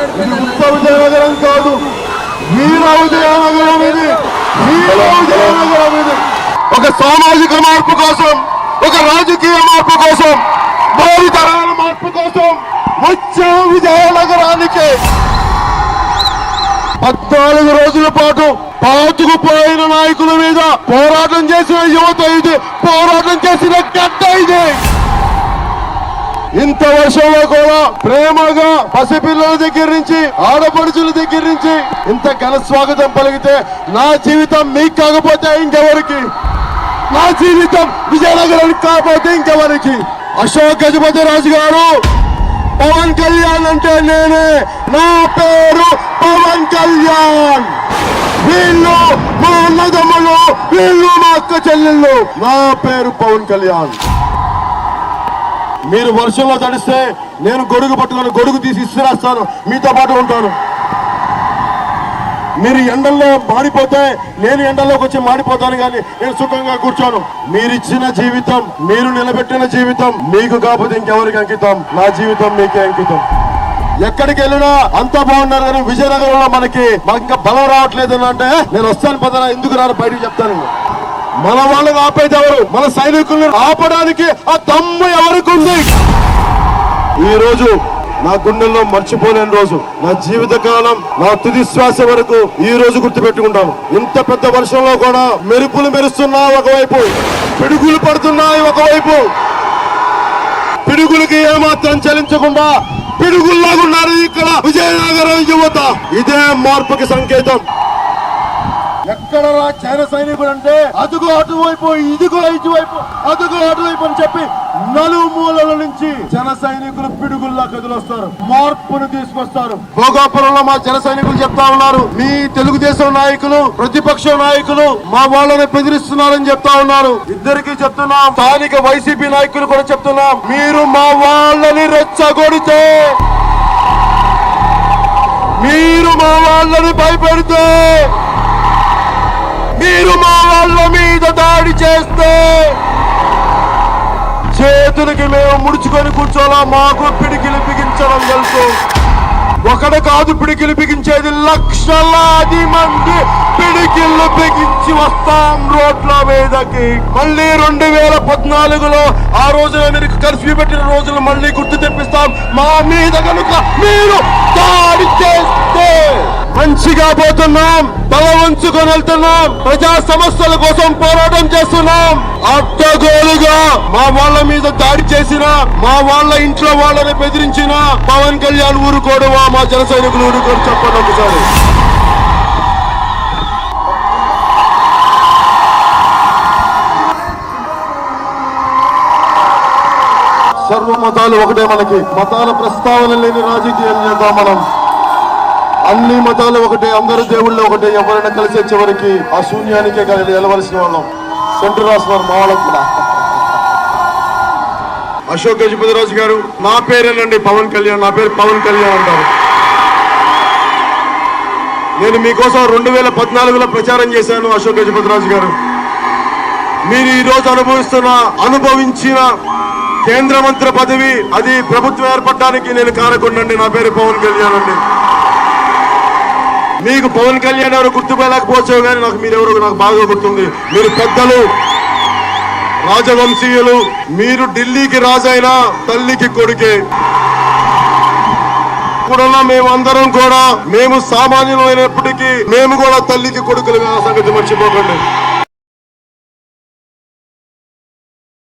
ఉత్త విజయనగరం కాదు, వీర విజయనగరం ఇది, వీర విజయనగరం ఇది. ఒక సామాజిక మార్పు కోసం, ఒక రాజకీయ మార్పు కోసం, భావితరాల మార్పు కోసం వచ్చే విజయనగరానికి 14 రోజుల పాటు పాతుకుపోయిన నాయకుల మీద పోరాటం చేసిన యువత ఇది, పోరాటం చేసిన గడ్డ ఇది. ఇంత వర్షంలో కూడా ప్రేమగా పసిపిల్లల దగ్గర నుంచి ఆడపడుచుల దగ్గర నుంచి ఇంత ఘన స్వాగతం పలికితే నా జీవితం మీకు కాకపోతే ఇంకెవరికి, నా జీవితం విజయనగరానికి కాకపోతే ఇంకెవరికి. అశోక్ గజపతి రాజు గారు, పవన్ కళ్యాణ్ అంటే నేనే, నా పేరు పవన్ కళ్యాణ్. వీళ్ళు మా అన్నదమ్ములు, వీళ్ళు మా అక్క చెల్లెళ్ళు, నా పేరు పవన్ కళ్యాణ్. మీరు వర్షంలో తడిస్తే నేను గొడుగు పట్టుకొని గొడుగు తీసి ఇసిరేస్తాను, మీతో పాటు ఉంటాను. మీరు ఎండల్లో మాడిపోతే నేను ఎండల్లోకి వచ్చి మాడిపోతాను, కానీ నేను సుఖంగా కూర్చోను. మీరిచ్చిన జీవితం, మీరు నిలబెట్టిన జీవితం మీకు కాకపోతే ఇంకెవరికి అంకితం, నా జీవితం మీకే అంకితం. ఎక్కడికి వెళ్ళినా అంతా బాగున్నారు, కానీ విజయనగరంలో మనకి ఇంకా బలం రావట్లేదు అంటే నేను వస్తాను పదనా, ఎందుకు రాను బయటకు చెప్తాను. మన వాళ్ళని ఆపేది ఎవరు? మన సైనికుల్ని ఆపడానికి ఆ దమ్ము ఎవరికి ఉంది? ఈ రోజు నా గుండెల్లో మర్చిపోలేని రోజు, నా జీవిత కాలం, నా తుది శ్వాస వరకు ఈ రోజు గుర్తుపెట్టుకుంటాను. ఇంత పెద్ద వర్షంలో కూడా మెరుపులు మెరుస్తున్నా ఒకవైపు, పిడుగులు పడుతున్నాయి ఒకవైపు. పిడుగులకి ఏమాత్రం చలించకుండా పిడుగుల్లాగున్నారు ఇక్కడ విజయనగరం యువత. ఇదే మార్పుకి సంకేతం. ఎక్కడ చైన సైనికుడు అంటే అదుగో అటువైపు, ఇదిగో ఇటువైపు, అదుగో అటువైపు అని చెప్పి నలుమూలల నుంచి జన సైనికులు పిడుగుల్లా కదిలొస్తారు, మార్పును తీసుకొస్తారు. భోగాపురంలో మా జన సైనికులు చెప్తా ఉన్నారు, మీ తెలుగుదేశం నాయకులు, ప్రతిపక్ష నాయకులు మా వాళ్ళని బెదిరిస్తున్నారని చెప్తా ఉన్నారు. ఇద్దరికి చెప్తున్నాం, స్థానిక వైసీపీ నాయకులు కూడా చెప్తున్నాం, మీరు మా వాళ్ళని రెచ్చగొడితే, మీరు మా వాళ్ళని భయపెడితే, మీరు మా వాళ్ళ మీద దాడి చేస్తే చేతులకి మేము ముడుచుకొని కూర్చోలా. మాకు పిడికిలు బిగించడం తెలుసు. ఒకటి కాదు పిడికిలు బిగించేది, లక్షలాది మంది పిడికిళ్ళు బిగించి వస్తాం రోడ్ల మీదకి. మళ్ళీ 2014లో ఆ రోజున మీరు కర్ఫ్యూ పెట్టిన రోజులు మళ్ళీ గుర్తు తెప్పిస్తాం. మా మీద కనుక మీరు దాడి చేస్తే మంచిగా పోతున్నాం, తల వంచుకొని వెళ్తున్నాం, ప్రజా సమస్యల కోసం పోరాటం చేస్తున్నాం. అడ్డగోలుగా మా వాళ్ళ మీద దాడి చేసిన, మా వాళ్ళ ఇంట్లో వాళ్ళని బెదిరించిన పవన్ కళ్యాణ్ ఊరుకోడువా, మా జన సైనికులు ఊరుకోడు? చెప్పండి ఒకసారి. సర్వ మతాలు ఒకటే, మనకి మతాల ప్రస్తావన లేని రాజకీయాలు చేద్దాం మనం. అన్ని మతాలు ఒకటే, అందరు దేవుళ్ళు ఒకటే. ఎవరైనా కలిసే చివరికి ఆ శూన్యానికే కలిసి వెళ్ళవలసిన వాళ్ళం. సెంటర్ రాస్తున్నారు మా వాళ్ళకు కూడా. అశోక్ గజపతి రాజు గారు, నా పేరేనండి పవన్ కళ్యాణ్, నా పేరు పవన్ కళ్యాణ్ అంటారు. నేను మీకోసం 2014లో ప్రచారం చేశాను. అశోక్ గజపతి రాజు గారు, మీరు ఈ రోజు అనుభవించిన కేంద్ర మంత్రి పదవి, అది ప్రభుత్వం ఏర్పడడానికి నేను కారకుండండి. నా పేరు పవన్ కళ్యాణ్ అండి. మీకు పవన్ కళ్యాణ్ ఎవరు గుర్తుపోలేకపోవచ్చు, కానీ నాకు మీరెవరు నాకు బాగా గుర్తుంది. మీరు పెద్దలు, రాజవంశీయులు, మీరు ఢిల్లీకి రాజైనా తల్లికి కొడుకే. ఇప్పుడున్న మేమందరం కూడా, మేము సామాన్యులమైనప్పటికీ మేము కూడా తల్లికి కొడుకులు, సంగతి మర్చిపోకండి.